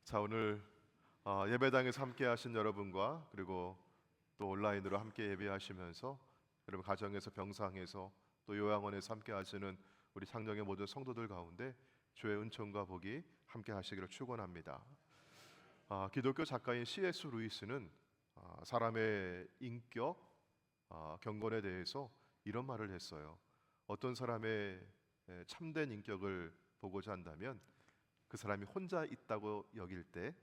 자, 오늘 예배당에서 함께 하신 여러분과 그리고 또 온라인으로 함께 예배하시면서 여러분 가정에서 병상에서 또 요양원에서 함께 하시는 우리 창녕의 모든 성도들 가운데 주의 은총과 복이 함께 하시기를 축원합니다. 기독교 작가인 C.S. 루이스는 사람의 인격, 경건에 대해서 이런 말을 했어요. 어떤 사람의 참된 인격을 보고자 한다면 그 사람이 혼자 있다고 여길 때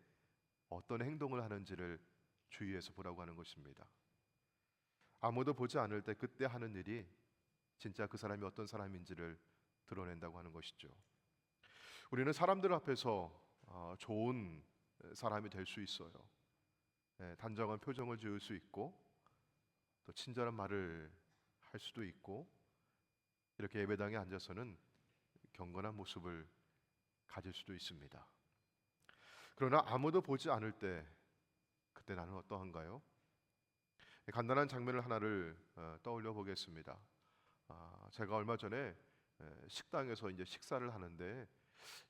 어떤 행동을 하는지를 주의해서 보라고 하는 것입니다. 아무도 보지 않을 때 그때 하는 일이 진짜 그 사람이 어떤 사람인지를 드러낸다고 하는 것이죠. 우리는 사람들 앞에서 좋은 사람이 될 수 있어요. 단정한 표정을 지을 수 있고 또 친절한 말을 할 수도 있고 이렇게 예배당에 앉아서는 경건한 모습을 가질 수도 있습니다. 그러나 아무도 보지 않을 때 그때 나는 어떠한가요? 간단한 장면을 하나를 떠올려 보겠습니다. 제가 얼마 전에 식당에서 이제 식사를 하는데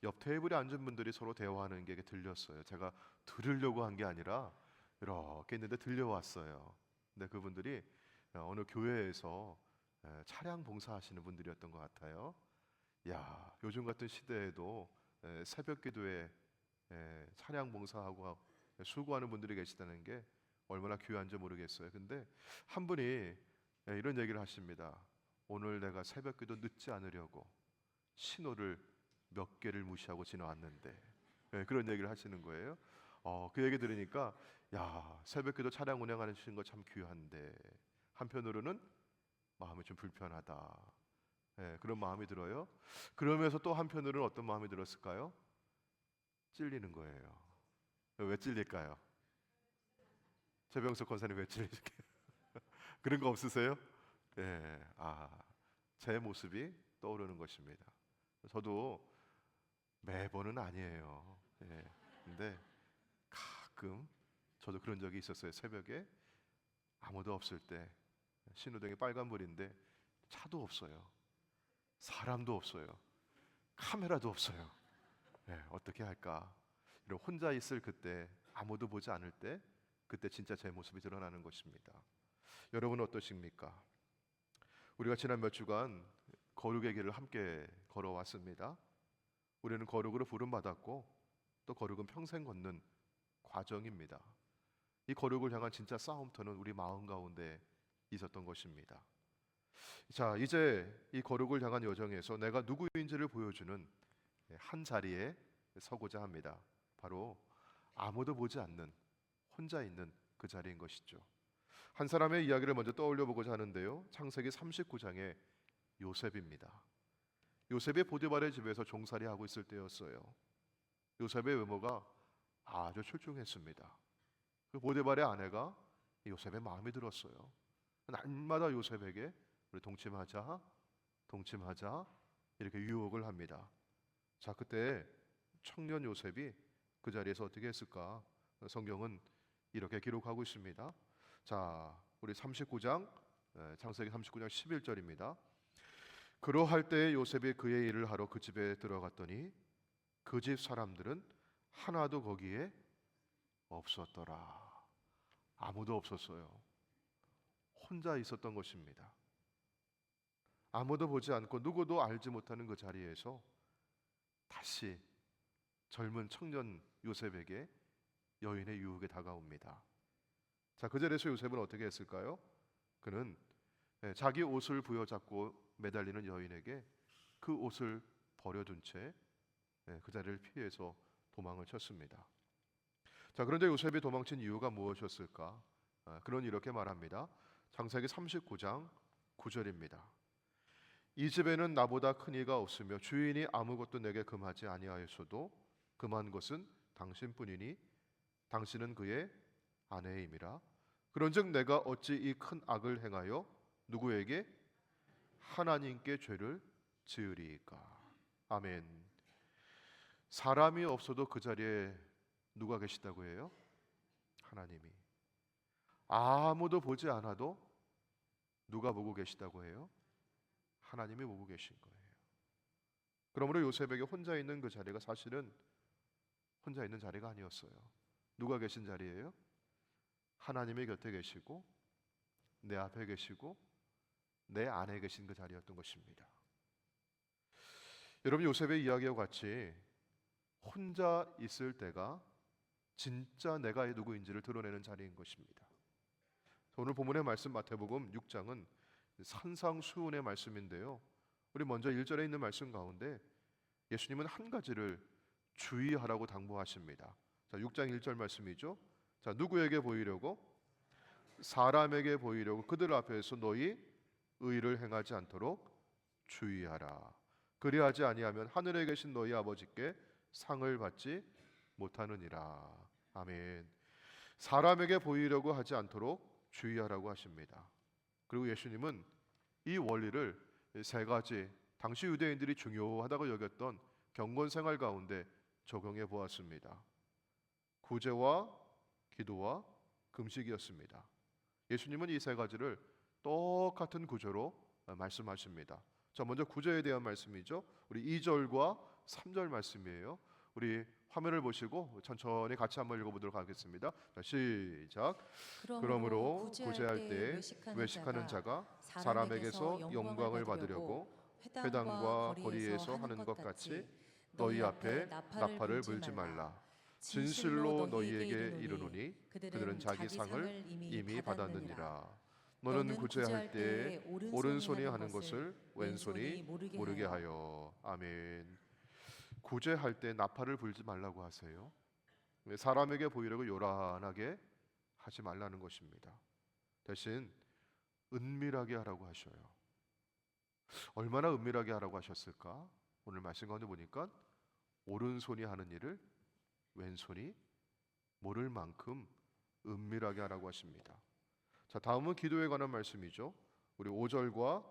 옆 테이블에 앉은 분들이 서로 대화하는 게 들렸어요. 제가 들으려고 한 게 아니라 이렇게 있는데 들려왔어요. 근데 그분들이 어느 교회에서 차량 봉사하시는 분들이었던 것 같아요. 야, 요즘 같은 시대에도 새벽 기도에 찬양 봉사하고 수고하는 분들이 계시다는 게 얼마나 귀한지 모르겠어요. 근데 한 분이 이런 얘기를 하십니다. 오늘 내가 새벽 기도 늦지 않으려고 신호를 몇 개를 무시하고 지나왔는데 그런 얘기를 하시는 거예요. 그 얘기 들으니까 야, 새벽 기도 차량 운행하는 거 참 귀한데 한편으로는 마음이 좀 불편하다. 그런 마음이 들어요. 그러면서 또 한편으로는 어떤 마음이 들었을까요? 찔리는 거예요. 왜 찔릴까요? 최병석 권사님 왜 찔릴까요? 그런 거 없으세요? 예, 제 모습이 떠오르는 것입니다. 저도 매번은 아니에요. 근데 가끔 저도 그런 적이 있었어요. 새벽에 아무도 없을 때 신호등이 빨간불인데 차도 없어요. 사람도 없어요. 카메라도 없어요. 어떻게 할까? 이런 혼자 있을 그때, 아무도 보지 않을 때, 그때 진짜 제 모습이 드러나는 것입니다. 여러분은 어떠십니까? 우리가 지난 몇 주간 거룩의 길을 함께 걸어왔습니다. 우리는 거룩으로 부름받았고 또 거룩은 평생 걷는 과정입니다. 이 거룩을 향한 진짜 싸움터는 우리 마음 가운데 있었던 것입니다. 자, 이제 이 거룩을 향한 여정에서 내가 누구인지를 보여주는 한 자리에 서고자 합니다. 바로 아무도 보지 않는 혼자 있는 그 자리인 것이죠. 한 사람의 이야기를 먼저 떠올려 보고자 하는데요. 창세기 39장의 요셉입니다. 요셉이 보디발의 집에서 종살이 하고 있을 때였어요. 요셉의 외모가 아주 출중했습니다. 그 보디발의 아내가 요셉의 마음에 들었어요. 날마다 요셉에게 우리 동침하자, 동침하자 이렇게 유혹을 합니다. 자, 그때 청년 요셉이 그 자리에서 어떻게 했을까? 성경은 이렇게 기록하고 있습니다. 자, 우리 39장 창세기 39장 11절입니다. 그러할 때 요셉이 그의 일을 하러 그 집에 들어갔더니 그 집 사람들은 하나도 거기에 없었더라. 아무도 없었어요. 혼자 있었던 것입니다. 아무도 보지 않고 누구도 알지 못하는 그 자리에서 다시 젊은 청년 요셉에게 여인의 유혹에 다가옵니다. 자, 그 자리에서 요셉은 어떻게 했을까요? 그는 자기 옷을 부여잡고 매달리는 여인에게 그 옷을 버려둔 채 그 자리를 피해서 도망을 쳤습니다. 자, 그런데 요셉이 도망친 이유가 무엇이었을까? 그는 이렇게 말합니다. 창세기 39장 9절입니다. 이 집에는 나보다 큰 이가 없으며 주인이 아무것도 내게 금하지 아니하였어도 금한 것은 당신뿐이니 당신은 그의 아내임이라. 그런즉 내가 어찌 이 큰 악을 행하여 누구에게? 하나님께 죄를 지으리이까. 아멘. 사람이 없어도 그 자리에 누가 계시다고 해요? 하나님이. 아무도 보지 않아도 누가 보고 계시다고 해요? 하나님이 보고 계신 거예요. 그러므로 요셉에게 혼자 있는 그 자리가 사실은 혼자 있는 자리가 아니었어요. 누가 계신 자리예요? 하나님의 곁에 계시고 내 앞에 계시고 내 안에 계신 그 자리였던 것입니다. 여러분, 요셉의 이야기와 같이 혼자 있을 때가 진짜 내가 누구인지를 드러내는 자리인 것입니다. 오늘 본문의 말씀 마태복음 6장은 산상수훈의 말씀인데요, 우리 먼저 1절에 있는 말씀 가운데 예수님은 한 가지를 주의하라고 당부하십니다. 자, 6장 1절 말씀이죠. 자, 누구에게 보이려고? 사람에게 보이려고 그들 앞에서 너희 의를 행하지 않도록 주의하라. 그리하지 아니하면 하늘에 계신 너희 아버지께 상을 받지 못하느니라. 아멘. 사람에게 보이려고 하지 않도록 주의하라고 하십니다. 그리고 예수님은 이 원리를 세 가지 당시 유대인들이 중요하다고 여겼던 경건 생활 가운데 적용해 보았습니다. 구제와 기도와 금식이었습니다. 예수님은 이 세 가지를 똑같은 구조로 말씀하십니다. 자, 먼저 구제에 대한 말씀이죠. 우리 2절과 3절 말씀이에요. 우리 화면을 보시고 천천히 같이 한번 읽어보도록 하겠습니다. 자, 시작. 그러므로 구제할 때 외식하는 자가 사람에게서 영광을 받으려고 회당과 거리에서 하는 것 같이 너희 앞에 나팔을 불지 말라. 진실로 너희에게 이르노니 그들은 자기 상을 이미 받았느니라. 너는 구제할 때 오른손이 하는 것을 왼손이 모르게 하여. 아멘. 구제할 때 나팔을 불지 말라고 하세요. 사람에게 보이려고 요란하게 하지 말라는 것입니다. 대신 은밀하게 하라고 하셔요. 얼마나 은밀하게 하라고 하셨을까? 오늘 말씀 가운데 보니까 오른손이 하는 일을 왼손이 모를 만큼 은밀하게 하라고 하십니다. 자, 다음은 기도에 관한 말씀이죠. 우리 5절과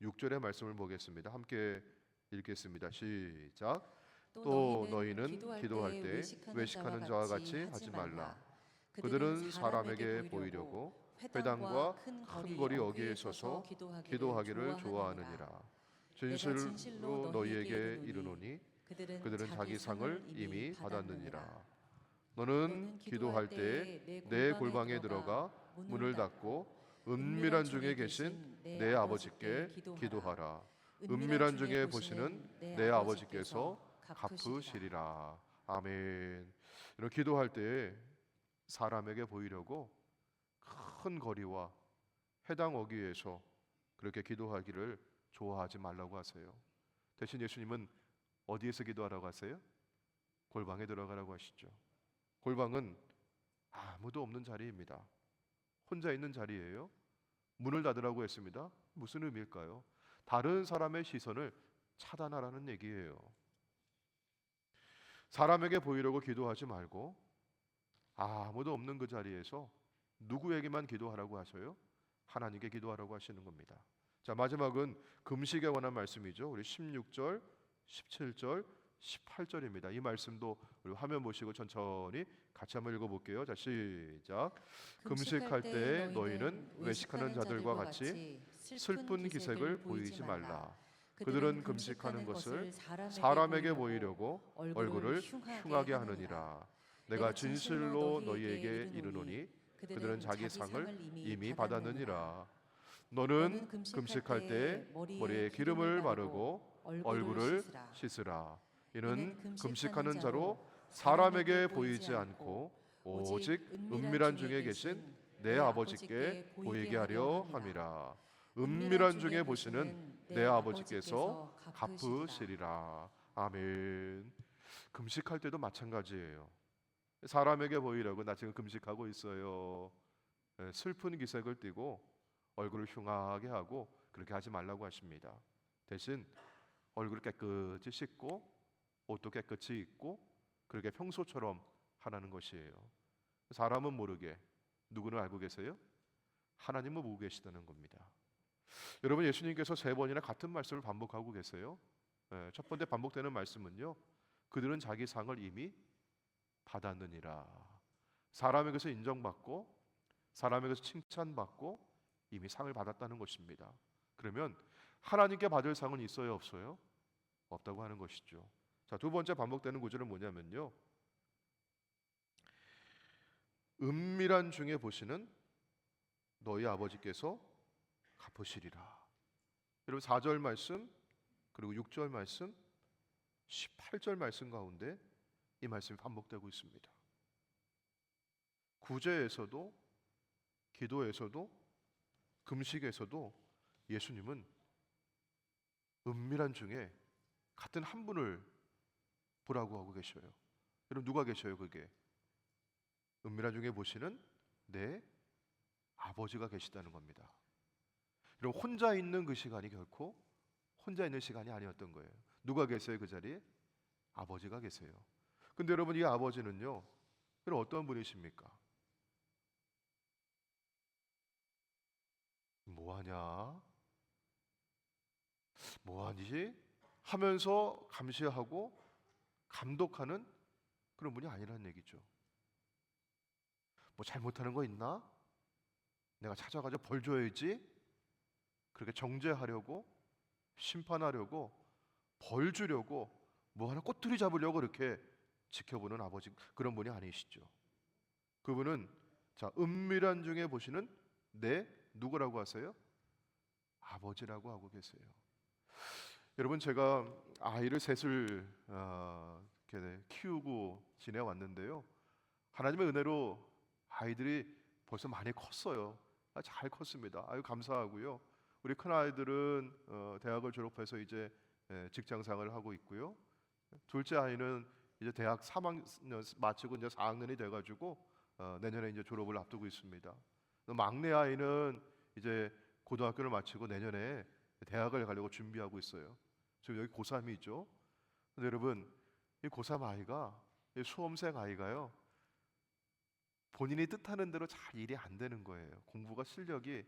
6절의 말씀을 보겠습니다. 함께 읽겠습니다. 시작. 또 너희는 기도할 때 외식하는 자와 같이 하지 말라. 그들은 사람에게 보이려고 회당과 큰 거리 어귀에 서서 기도하기를 좋아하느니라. 진실로 너희에게 이르노니 그들은 자기 상을 이미 받았느니라. 너는 기도할 때 내 골방에 들어가 문을 닫고 은밀한 중에 계신 내 아버지께 기도하라. 은밀한 중에 보시는 내 아버지께서 갚으시리라. 아멘. 이런 기도할 때 사람에게 보이려고 큰 거리와 회당 어귀에서 그렇게 기도하기를 좋아하지 말라고 하세요. 대신 예수님은 어디에서 기도하라고 하세요? 골방에 들어가라고 하시죠. 골방은 아무도 없는 자리입니다. 혼자 있는 자리예요. 문을 닫으라고 했습니다. 무슨 의미일까요? 다른 사람의 시선을 차단하라는 얘기예요. 사람에게 보이려고 기도하지 말고 아무도 없는 그 자리에서 누구에게만 기도하라고 하셔요? 하나님께 기도하라고 하시는 겁니다. 자, 마지막은 금식에 관한 말씀이죠. 우리 16절, 17절, 18절입니다. 이 말씀도 우리 화면 보시고 천천히 같이 한번 읽어볼게요. 자, 시작. 금식할 때 너희는 외식하는 자들과 같이 슬픈 기색을 보이지 말라. 그들은 금식하는 것을 사람에게 보이려고 얼굴을 흉하게 하느니라. 내가 진실로 너희에게 이르노니 그들은 자기 상을 이미 받았느니라. 너는 금식할 때 머리에 기름을 바르고 얼굴을 씻으라. 이는 금식하는 자로 사람에게 보이지 않고 오직 은밀한 중에 계신 내 아버지께 보이게 하려 함이라. 은밀한 중에 보시는 내 아버지께서 갚으시리라. 아멘. 금식할 때도 마찬가지예요. 사람에게 보이려고 나 지금 금식하고 있어요, 슬픈 기색을 띠고 얼굴을 흉하게 하고 그렇게 하지 말라고 하십니다. 대신 얼굴을 깨끗이 씻고 옷도 깨끗이 입고 그렇게 평소처럼 하라는 것이에요. 사람은 모르게 누구는 알고 계세요? 하나님은 보고 계시다는 겁니다. 여러분, 예수님께서 3번이나 같은 말씀을 반복하고 계세요. 첫 번째 반복되는 말씀은요, 그들은 자기 상을 이미 받았느니라. 사람에게서 인정받고 사람에게서 칭찬받고 이미 상을 받았다는 것입니다. 그러면 하나님께 받을 상은 있어요, 없어요? 없다고 하는 것이죠. 자, 두 번째 반복되는 구절은 뭐냐면요, 은밀한 중에 보시는 너희 아버지께서 갚으시리라. 여러분 4절 말씀 그리고 6절 말씀 18절 말씀 가운데 이 말씀이 반복되고 있습니다. 구제에서도 기도에서도 금식에서도 예수님은 은밀한 중에 같은 한 분을 보라고 하고 계셔요. 여러분 누가 계셔요? 그게 은밀한 중에 보시는 내 아버지가 계시다는 겁니다. 여러분 혼자 있는 그 시간이 결코 혼자 있는 시간이 아니었던 거예요. 누가 계세요? 그 자리에 아버지가 계세요. 근데 여러분 이 아버지는요, 여러분 어떤 분이십니까? 뭐하냐? 뭐하지? 하면서 감시하고 감독하는 그런 분이 아니라는 얘기죠. 뭐 잘못하는 거 있나? 내가 찾아가서 벌 줘야지. 그렇게 정죄하려고 심판하려고 벌 주려고 뭐 하나 꼬투리 잡으려고 이렇게 지켜보는 아버지, 그런 분이 아니시죠. 그분은 자 은밀한 중에 보시는 내 누구라고 하세요? 아버지라고 하고 계세요. 여러분 제가 아이를 셋을 이렇게 키우고 지내왔는데요, 하나님의 은혜로 아이들이 벌써 많이 컸어요. 잘 컸습니다. 아유 감사하고요. 우리 큰 아이들은 대학을 졸업해서 이제 직장생활을 하고 있고요. 둘째 아이는 이제 대학 3학년 마치고 이제 4학년이 돼가지고 내년에 이제 졸업을 앞두고 있습니다. 막내 아이는 이제 고등학교를 마치고 내년에 대학을 가려고 준비하고 있어요. 지금 여기 고3이죠. 근데 여러분 이 고3 아이가, 이 수험생 아이가요, 본인이 뜻하는 대로 잘 일이 안 되는 거예요. 공부가 실력이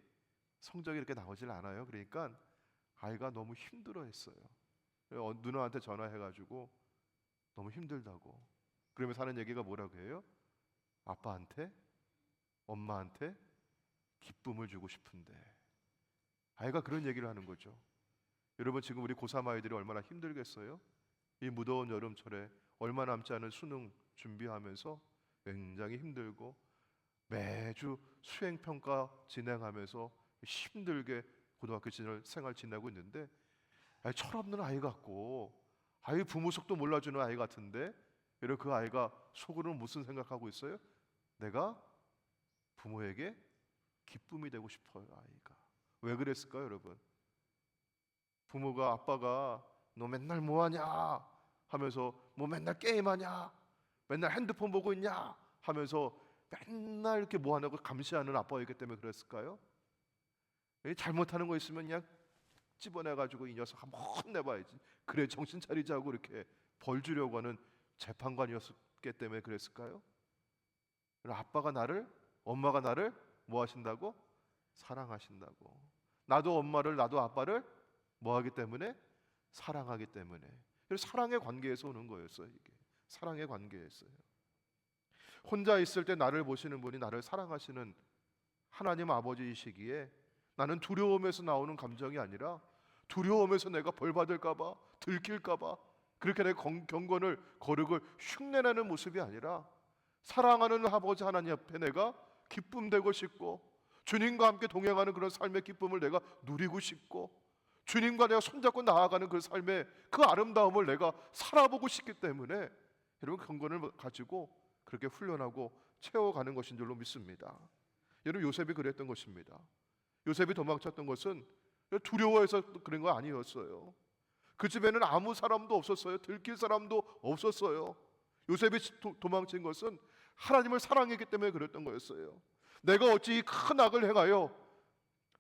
성적이 이렇게 나오질 않아요. 그러니까 아이가 너무 힘들어했어요. 누나한테 전화해가지고 너무 힘들다고. 그러면서 하는 얘기가 뭐라고 해요? 아빠한테, 엄마한테 기쁨을 주고 싶은데. 아이가 그런 얘기를 하는 거죠. 여러분 지금 우리 고3 아이들이 얼마나 힘들겠어요? 이 무더운 여름철에 얼마 남지 않은 수능 준비하면서 굉장히 힘들고 매주 수행평가 진행하면서 힘들게 고등학교 생활 지내고 있는데, 철없는 아이 같고 아이 부모 속도 몰라주는 아이 같은데, 여러분 그 아이가 속으로는 무슨 생각하고 있어요? 내가 부모에게 기쁨이 되고 싶어요. 아이가 왜 그랬을까요? 여러분 부모가, 아빠가 너 맨날 뭐하냐 하면서, 뭐 맨날 게임하냐, 맨날 핸드폰 보고 있냐 하면서 맨날 이렇게 뭐하냐고 감시하는 아빠이기 때문에 그랬을까요? 잘못하는 거 있으면 그냥 집어내가지고 이 녀석 한번 혼내봐야지, 그래 정신 차리자고 이렇게 벌 주려고 하는 재판관이었기 때문에 그랬을까요? 아빠가 나를, 엄마가 나를 뭐 하신다고? 사랑하신다고. 나도 엄마를, 나도 아빠를 뭐 하기 때문에? 사랑하기 때문에. 사랑의 관계에서 오는 거였어요. 이게 사랑의 관계였어요. 혼자 있을 때 나를 보시는 분이 나를 사랑하시는 하나님 아버지이시기에 나는 두려움에서 나오는 감정이 아니라, 두려움에서 내가 벌 받을까봐, 들킬까봐 그렇게 내 경건을, 거룩을 흉내내는 모습이 아니라, 사랑하는 아버지 하나님 앞에 내가 기쁨 되고 싶고, 주님과 함께 동행하는 그런 삶의 기쁨을 내가 누리고 싶고, 주님과 내가 손잡고 나아가는 그 삶의 그 아름다움을 내가 살아보고 싶기 때문에 여러분 경건을 가지고 그렇게 훈련하고 채워가는 것인 줄로 믿습니다. 여러분 요셉이 그랬던 것입니다. 요셉이 도망쳤던 것은 두려워해서 그런 거 아니었어요. 그 집에는 아무 사람도 없었어요. 들킬 사람도 없었어요. 요셉이 도망친 것은 하나님을 사랑했기 때문에 그랬던 거였어요. 내가 어찌 이 큰 악을 행하여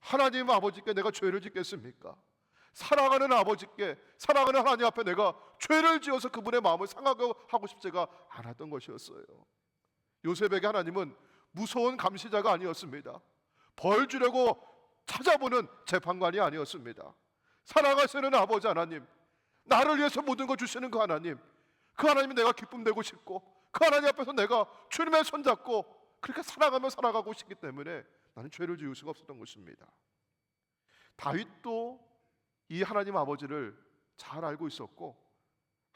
하나님 아버지께 내가 죄를 짓겠습니까? 사랑하는 아버지께, 사랑하는 하나님 앞에 내가 죄를 지어서 그분의 마음을 상하게 하고 싶지가 않았던 것이었어요. 요셉에게 하나님은 무서운 감시자가 아니었습니다. 벌 주려고 찾아보는 재판관이 아니었습니다. 사랑하시는 아버지 하나님, 나를 위해서 모든 걸 주시는 그 하나님, 그 하나님이 내가 기쁨 되고 싶고, 그 하나님 앞에서 내가 주님의 손잡고 그렇게 사랑하며 살아가고 싶기 때문에 나는 죄를 지을 수가 없었던 것입니다. 다윗도 이 하나님 아버지를 잘 알고 있었고,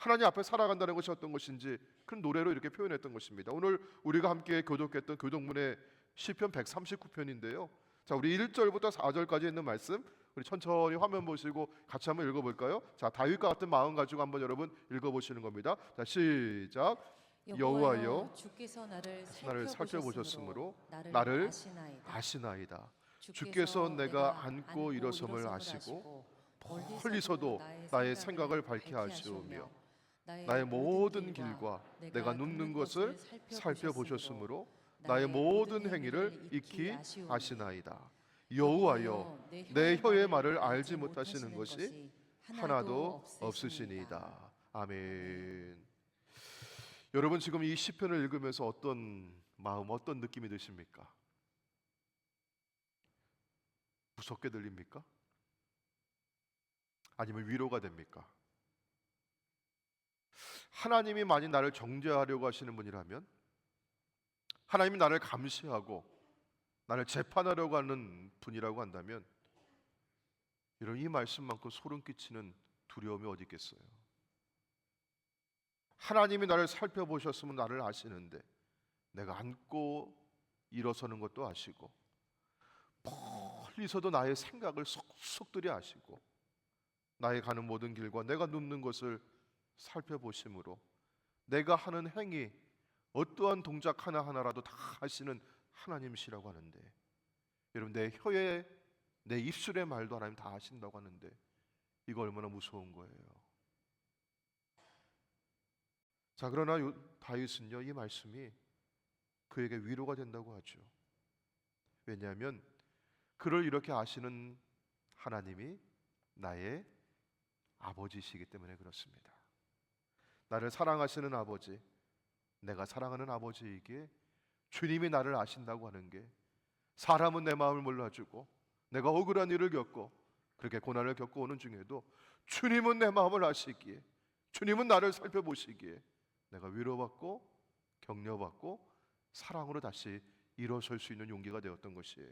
하나님 앞에 살아간다는 것이 어떤 것인지 그런 노래로 이렇게 표현했던 것입니다. 오늘 우리가 함께 교독했던 교독문의 시편 139편인데요. 자, 우리 1절부터 4절까지 있는 말씀 우리 천천히 화면 보시고 같이 한번 읽어볼까요? 자, 다윗과 같은 마음 가지고 한번 여러분 읽어보시는 겁니다. 자, 시작. 여호와여, 주께서 나를 살펴보셨으므로 살펴보셨으므로 나를 나를 아시나이다. 주께서 내가 앉고 일어섬을 아시고 멀리서도 나의 생각을 밝게 하시오며 나의 모든 길과 내가 눕는 것을 살펴보셨으므로 나의 모든 행위를 익히 아시나이다. 여호와여, 내 혀의 말을 알지 못하시는 것이 하나도 없으시니이다. 아멘. 여러분 지금 이 시편을 읽으면서 어떤 마음, 어떤 느낌이 드십니까? 무섭게 들립니까? 아니면 위로가 됩니까? 하나님이 만약 나를 정죄하려고 하시는 분이라면, 하나님이 나를 감시하고 나를 재판하려고 하는 분이라고 한다면, 이런 이 말씀만큼 소름 끼치는 두려움이 어디 있겠어요? 하나님이 나를 살펴보셨으면 나를 아시는데 내가 앉고 일어서는 것도 아시고 멀리서도 나의 생각을 속속들이 아시고 나의 가는 모든 길과 내가 눕는 것을 살펴보심으로 내가 하는 행위 어떠한 동작 하나하나라도 다 하시는 하나님이시라고 하는데, 여러분 내 혀에 내 입술의 말도 하나님 다 하신다고 하는데 이거 얼마나 무서운 거예요. 자, 그러나 다윗은요 이 말씀이 그에게 위로가 된다고 하죠. 왜냐하면 그를 이렇게 아시는 하나님이 나의 아버지시기 때문에 그렇습니다. 나를 사랑하시는 아버지, 내가 사랑하는 아버지이기에 주님이 나를 아신다고 하는 게, 사람은 내 마음을 몰라주고 내가 억울한 일을 겪고 그렇게 고난을 겪고 오는 중에도 주님은 내 마음을 아시기에, 주님은 나를 살펴보시기에 내가 위로받고 격려받고 사랑으로 다시 일어설 수 있는 용기가 되었던 것이에요.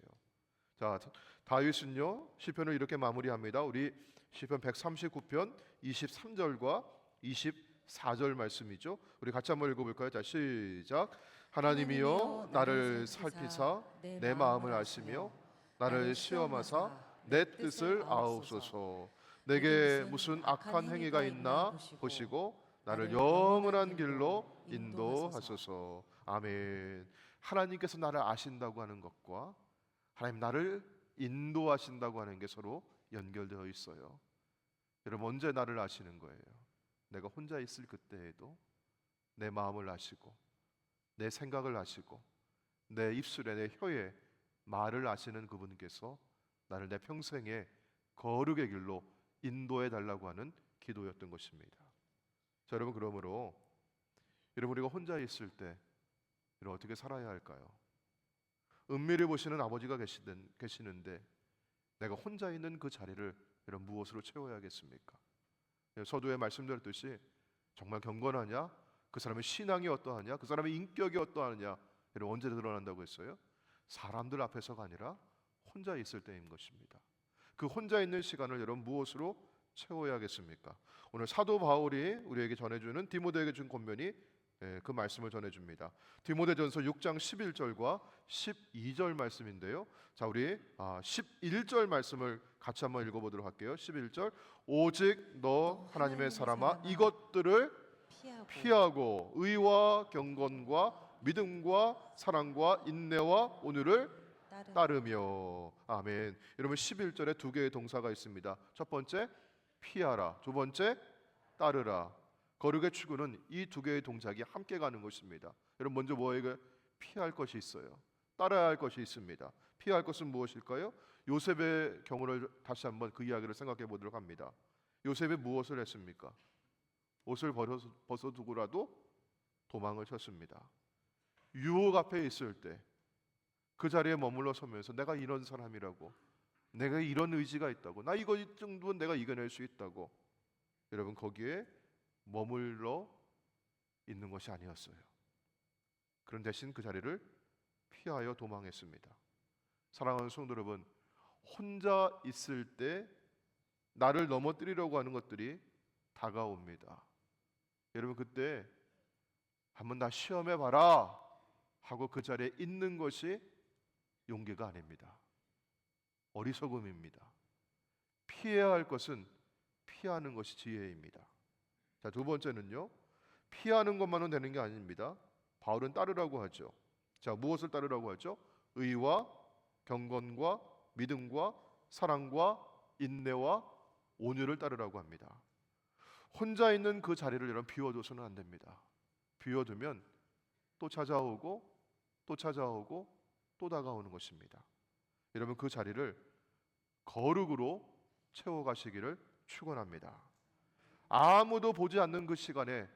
자, 다윗은요 시편을 이렇게 마무리합니다. 우리 시편 139편 23절과 24절 말씀이죠. 우리 같이 한번 읽어볼까요? 자, 시작. 하나님이여 나를 살피사 내 마음을 아시며 나를 시험하사 내 뜻을 아옵소서. 내게 무슨 악한 행위가 있나 보시고 나를 영원한 길로 인도하소서. 아멘. 하나님께서 나를 아신다고 하는 것과 하나님 나를 인도하신다고 하는 게 서로 연결되어 있어요. 여러분 언제 나를 아시는 거예요? 내가 혼자 있을 그때에도 내 마음을 아시고 내 생각을 아시고 내 입술에 내 혀에 말을 아시는 그분께서 나를 내 평생의 거룩의 길로 인도해 달라고 하는 기도였던 것입니다. 자, 여러분 그러므로 여러분 우리가 혼자 있을 때 여러분 어떻게 살아야 할까요? 은밀히 보시는 아버지가 계시는데 내가 혼자 있는 그 자리를 여러분 무엇으로 채워야겠습니까? 서두에 말씀드렸듯이 정말 경건하냐? 그 사람의 신앙이 어떠하냐? 그 사람의 인격이 어떠하냐? 여러분 언제 드러난다고 했어요? 사람들 앞에서가 아니라 혼자 있을 때인 것입니다. 그 혼자 있는 시간을 여러분 무엇으로 채워야겠습니까? 오늘 사도 바울이 우리에게 전해주는 디모데에게 준 권면이 그 말씀을 전해줍니다. 디모데전서 6장 11절과 12절 말씀인데요. 자, 우리 11절 말씀을 같이 한번 읽어보도록 할게요. 11절 오직 너 하나님의 사람아 이것들을 피하고 의와 경건과 믿음과 사랑과 인내와 온유를 따르며. 아멘. 여러분 11절에 두 개의 동사가 있습니다. 첫 번째 피하라, 두 번째 따르라. 거룩의 추구는 이 두 개의 동작이 함께 가는 것입니다. 여러분 먼저 뭐에게 피할 것이 있어요. 따라야 할 것이 있습니다. 피할 것은 무엇일까요? 요셉의 경우를 다시 한번 그 이야기를 생각해 보도록 합니다. 요셉이 무엇을 했습니까? 옷을 벗어두고라도 도망을 쳤습니다. 유혹 앞에 있을 때 그 자리에 머물러 서면서 내가 이런 사람이라고, 내가 이런 의지가 있다고, 나 이거 이 정도는 내가 이겨낼 수 있다고, 여러분 거기에 머물러 있는 것이 아니었어요. 그런 대신 그 자리를 피하여 도망했습니다. 사랑하는 성도 여러분, 혼자 있을 때 나를 넘어뜨리려고 하는 것들이 다가옵니다. 여러분 그때 한번 나 시험해 봐라 하고 그 자리에 있는 것이 용기가 아닙니다. 어리석음입니다. 피해야 할 것은 피하는 것이 지혜입니다. 자, 두 번째는요. 피하는 것만은 되는 게 아닙니다. 바울은 따르라고 하죠. 자, 무엇을 따르라고 하죠? 의와 경건과 믿음과 사랑과 인내와 온유를 따르라고 합니다. 혼자 있는 그 자리를 여러분 비워둬서는 안 됩니다. 비워두면 또 찾아오고 또 찾아오고 또 다가오는 것입니다. 여러분 그 자리를 거룩으로 채워가시기를 축원합니다. 아무도 보지 않는 그 시간에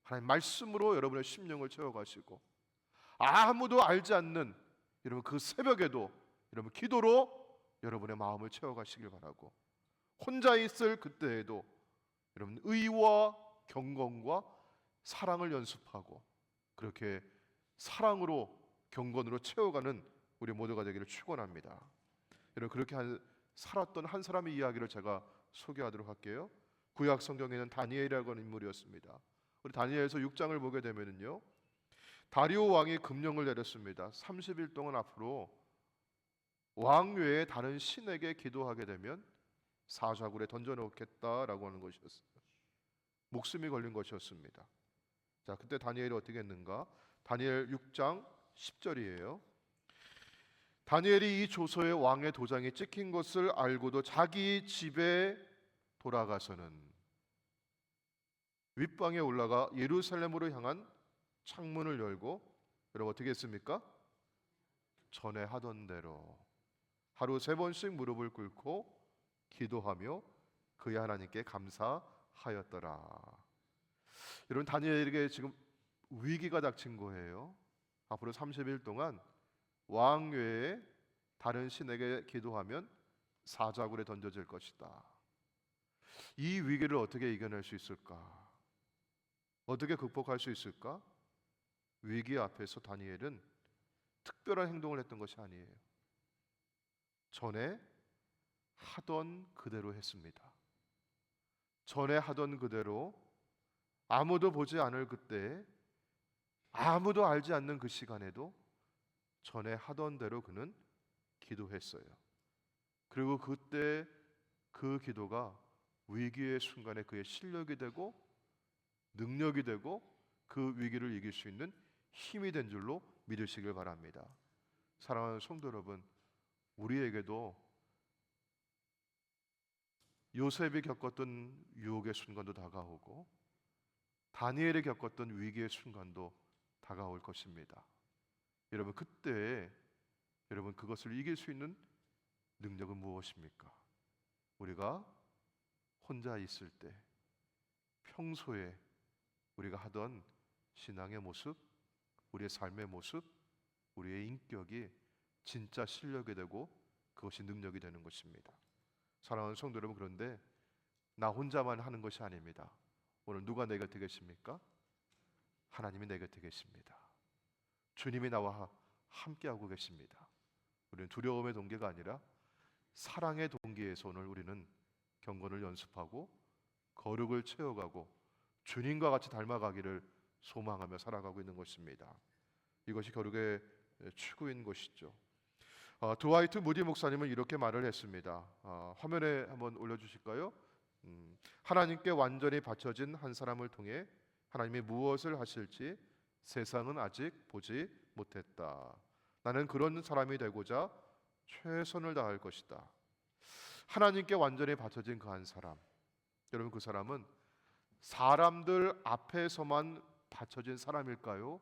하나님 말씀으로 여러분의 심령을 채워가시고, 아무도 알지 않는 여러분 그 새벽에도 여러분 기도로 여러분의 마음을 채워가시길 바라고, 혼자 있을 그때에도 여러분 의와 경건과 사랑을 연습하고 그렇게 사랑으로 경건으로 채워가는 우리 모두가 되기를 축원합니다. 여러분 그렇게 살았던 한 사람의 이야기를 제가 소개하도록 할게요. 구약 성경에는 다니엘이라고 하는 인물이었습니다. 우리 다니엘서 6장을 보게 되면요, 다리오 왕이 금령을 내렸습니다. 30일 동안 앞으로 왕 외에 다른 신에게 기도하게 되면 사자굴에 던져놓겠다라고 하는 것이었어요. 목숨이 걸린 것이었습니다. 자, 그때 다니엘이 어떻게 했는가? 다니엘 6장 10절이에요. 다니엘이 이 조서에 왕의 도장이 찍힌 것을 알고도 자기 집에 돌아가서는 윗방에 올라가 예루살렘으로 향한 창문을 열고, 여러분 어떻게 했습니까? 전에 하던 대로 하루 3번씩 무릎을 꿇고 기도하며 그의 하나님께 감사하였더라. 여러분 다니엘에게 지금 위기가 닥친 거예요. 앞으로 30일 동안 왕 외에 다른 신에게 기도하면 사자굴에 던져질 것이다. 이 위기를 어떻게 이겨낼 수 있을까? 어떻게 극복할 수 있을까? 위기 앞에서 다니엘은 특별한 행동을 했던 것이 아니에요. 전에 하던 그대로 했습니다. 전에 하던 그대로 아무도 보지 않을 그때, 아무도 알지 않는 그 시간에도 전에 하던 대로 그는 기도했어요. 그리고 그때 그 기도가 위기의 순간에 그의 실력이 되고 능력이 되고 그 위기를 이길 수 있는 힘이 된 줄로 믿으시길 바랍니다. 사랑하는 성도 여러분, 우리에게도 요셉이 겪었던 유혹의 순간도 다가오고 다니엘이 겪었던 위기의 순간도 다가올 것입니다. 여러분 그때 여러분 그것을 이길 수 있는 능력은 무엇입니까? 우리가 혼자 있을 때 평소에 우리가 하던 신앙의 모습, 우리의 삶의 모습, 우리의 인격이 진짜 실력이 되고 그것이 능력이 되는 것입니다. 사랑하는 성도 여러분, 그런데 나 혼자만 하는 것이 아닙니다. 오늘 누가 내 곁에 계십니까? 하나님이 내 곁에 계십니다. 주님이 나와 함께하고 계십니다. 우리는 두려움의 동기가 아니라 사랑의 동기에서 오늘 우리는 경건을 연습하고 거룩을 채워가고 주님과 같이 닮아가기를 소망하며 살아가고 있는 것입니다. 이것이 거룩의 추구인 것이죠. 드와이트 무디 목사님은 이렇게 말을 했습니다. 화면에 한번 올려주실까요? 하나님께 완전히 바쳐진 한 사람을 통해 하나님이 무엇을 하실지 세상은 아직 보지 못했다. 나는 그런 사람이 되고자 최선을 다할 것이다. 하나님께 완전히 바쳐진 그 한 사람, 여러분 그 사람은 사람들 앞에서만 바쳐진 사람일까요?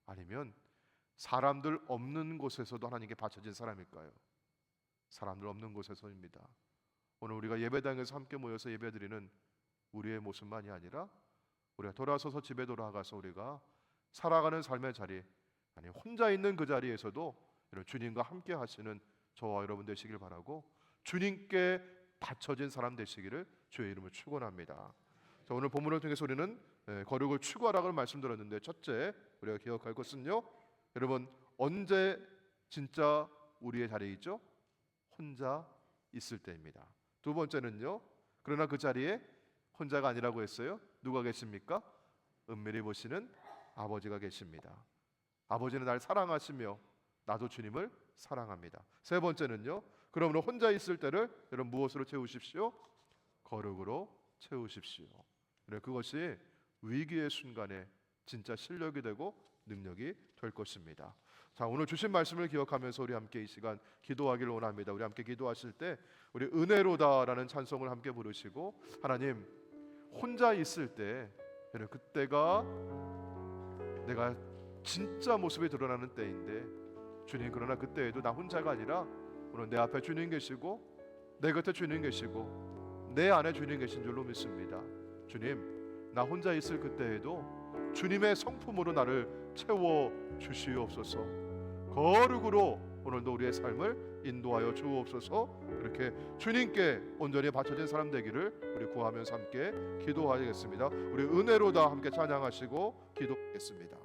아니면 사람들 없는 곳에서도 하나님께 바쳐진 사람일까요? 사람들 없는 곳에서입니다. 오늘 우리가 예배당에서 함께 모여서 예배드리는 우리의 모습만이 아니라 우리가 돌아서서 집에 돌아가서 우리가 살아가는 삶의 자리, 아니 혼자 있는 그 자리에서도 주님과 함께 하시는 저와 여러분 되시길 바라고 주님께 바쳐진 사람 되시기를 주의 이름으로 축원합니다. 자, 오늘 본문을 통해서 우리는 거룩을 추구하라고 말씀드렸는데, 첫째 우리가 기억할 것은요, 여러분 언제 진짜 우리의 자리에 있죠? 혼자 있을 때입니다. 두 번째는요, 그러나 그 자리에 혼자가 아니라고 했어요. 누가 계십니까? 은밀히 보시는 아버지가 계십니다. 아버지는 날 사랑하시며 나도 주님을 사랑합니다. 세 번째는요, 그러므로 혼자 있을 때를 여러분 무엇으로 채우십시오? 거룩으로 채우십시오. 그것이 위기의 순간에 진짜 실력이 되고 능력이 될 것입니다. 자, 오늘 주신 말씀을 기억하면서 우리 함께 이 시간 기도하기를 원합니다. 우리 함께 기도하실 때 우리 은혜로다라는 찬송을 함께 부르시고, 하나님, 혼자 있을 때 그때가 내가 진짜 모습이 드러나는 때인데, 주님, 그러나 그때에도 나 혼자가 아니라 오늘 내 앞에 주님 계시고 내 곁에 주님 계시고 내 안에 주님 계신 줄로 믿습니다. 주님, 나 혼자 있을 그때에도 주님의 성품으로 나를 채워 주시옵소서. 거룩으로 오늘도 우리의 삶을 인도하여 주옵소서. 이렇게 주님께 온전히 바쳐진 사람 되기를 우리 구하면서 함께 기도하겠습니다. 우리 은혜로다 함께 찬양하시고 기도하겠습니다.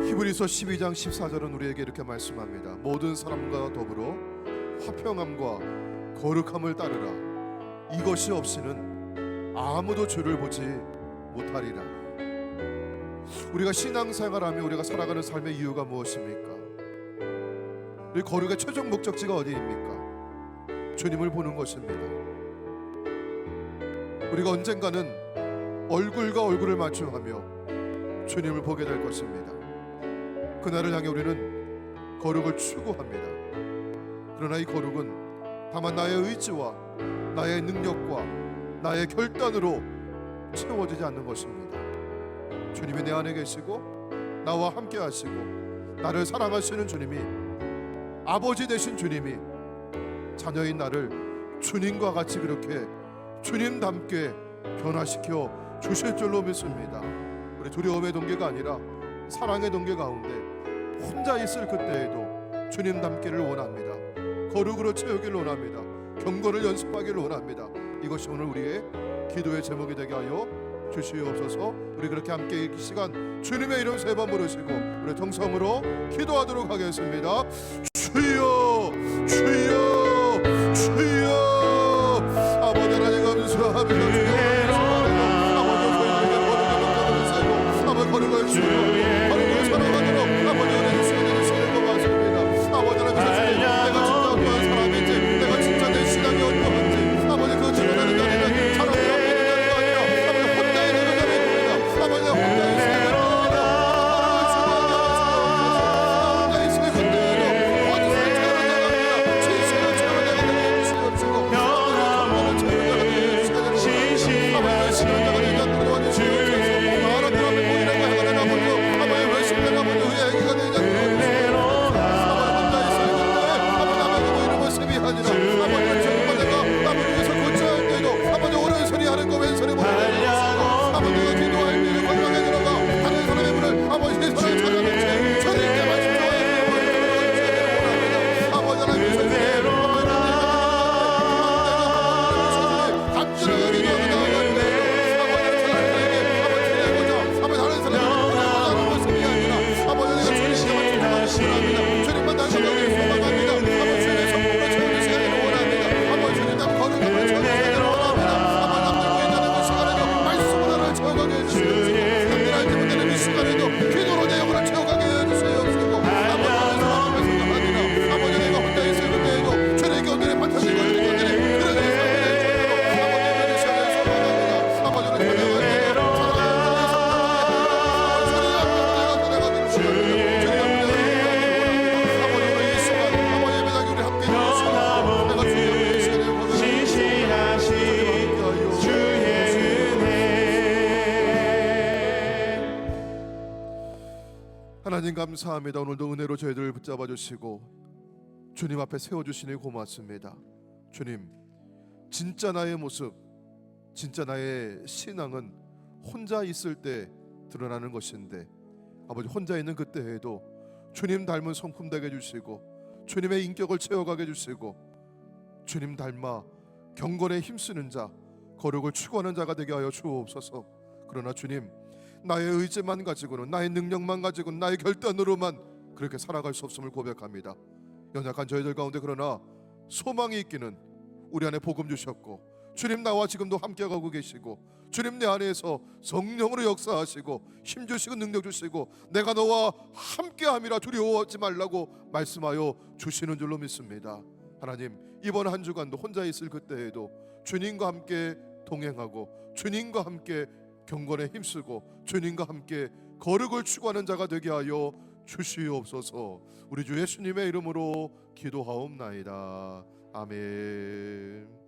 히브리서 12장 14절은 우리에게 이렇게 말씀합니다. 모든 사람과 더불어 화평함과 거룩함을 따르라. 이것이 없이는 아무도 주를 보지 못하리라. 우리가 신앙생활하며 우리가 살아가는 삶의 이유가 무엇입니까? 우리 거룩의 최종 목적지가 어디입니까? 주님을 보는 것입니다. 우리가 언젠가는 얼굴과 얼굴을 마주하며 주님을 보게 될 것입니다. 그날을 향해 우리는 거룩을 추구합니다. 그러나 이 거룩은 다만 나의 의지와 나의 능력과 나의 결단으로 채워지지 않는 것입니다. 주님이 내 안에 계시고 나와 함께 하시고 나를 사랑하시는 주님이, 아버지 되신 주님이 자녀인 나를 주님과 같이 그렇게 주님답게 변화시켜 주실 줄로 믿습니다. 우리 두려움의 동기가 아니라 사랑의 동기 가운데 혼자 있을 그때에도 주님 닮기를 원합니다. 거룩으로 채우기를 원합니다. 경건을 연습하기를 원합니다. 이것이 오늘 우리의 기도의 제목이 되게 하여 주시옵소서. 우리 그렇게 함께 이 시간 주님의 이름 3번 부르시고 우리 통성으로 기도하도록 하겠습니다. 주여 주여 주여. 아버지 하나님 감사합니다. 아버지 거룩을 주여 거룩을 사랑하도록 아버지 은혜 주시는 것 같습니다. 아버지 하나님 내가 진짜 어떠한 사람인지, 내가 진짜 내 신앙이 어떠한지 아버지 그 주변하는 자리는 사람들 앞에 있는 자리가 아니라 아버지 혼자 있는 자리입니다. 아버지 혼자 있으면 혼자 있으면 그때에도 어디서 채우는 자가 아니라 진실을 채우는 자가 되게 주시옵시고 아버지 정말을 채우는 자가 되게 주시옵시고 아버지 신은 자가 되게 하도록 해주시옵소서. 하나님 감사합니다. 오늘도 은혜로 저희들을 붙잡아 주시고 주님 앞에 세워주시니 고맙습니다. 주님, 진짜 나의 모습, 진짜 나의 신앙은 혼자 있을 때 드러나는 것인데 아버지 혼자 있는 그때에도 주님 닮은 성품 되게 해주시고 주님의 인격을 채워가게 해주시고 주님 닮아 경건에 힘쓰는 자, 거룩을 추구하는 자가 되게 하여 주옵소서. 그러나 주님, 나의 의지만 가지고는, 나의 능력만 가지고는, 나의 결단으로만 그렇게 살아갈 수 없음을 고백합니다. 연약한 저희들 가운데 그러나 소망이 있기는 우리 안에 복음 주셨고 주님 나와 지금도 함께하고 계시고 주님 내 안에서 성령으로 역사하시고 힘 주시고 능력 주시고 내가 너와 함께함이라 두려워하지 말라고 말씀하여 주시는 줄로 믿습니다. 하나님, 이번 한 주간도 혼자 있을 그때에도 주님과 함께 동행하고 주님과 함께 경건에 힘쓰고 주님과 함께 거룩을 추구하는 자가 되게 하여 주시옵소서. 우리 주 예수님의 이름으로 기도하옵나이다. 아멘.